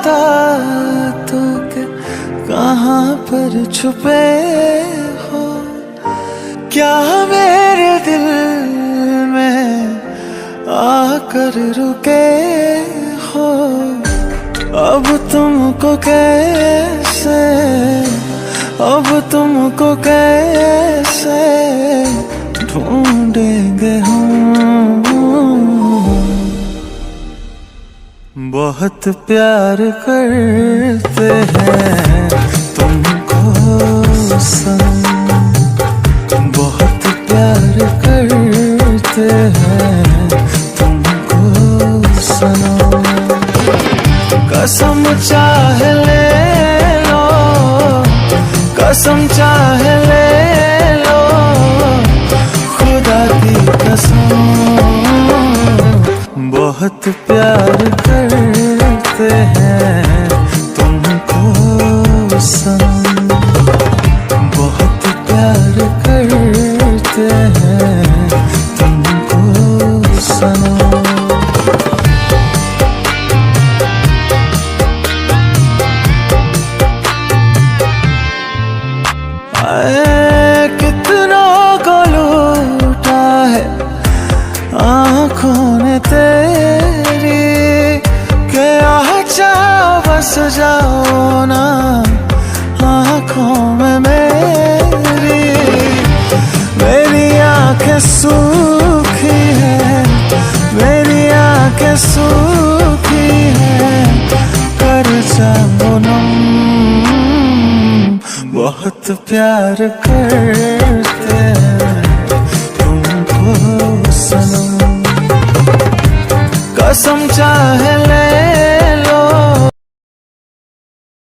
बता तो कि कहाँ पर छुपे हो, क्या मेरे दिल में आकर रुके हो। अब तुमको कैसे, अब तुमको कैसे ढूंढेंगे हम। बहुत प्यार करते हैं तुमको सनम, बहुत प्यार करते हैं तुमको सनम। कसम चाहे ले लो, कसम चाहे ले लो, खुदा की कसम। बहुत प्यार करते हैं तुमको सनम, बहुत प्यार करते हैं तुमको सनम। कितनों को लूटा है आँखों ने तेरी, के आजा बस जाओ ना आँखों में मेरी। मेरी आँखें सूखी है, मेरी आँखें सूखी है, कर जाओ नम। बहुत प्यार करते हैं तुमको सनम, कसम चाहे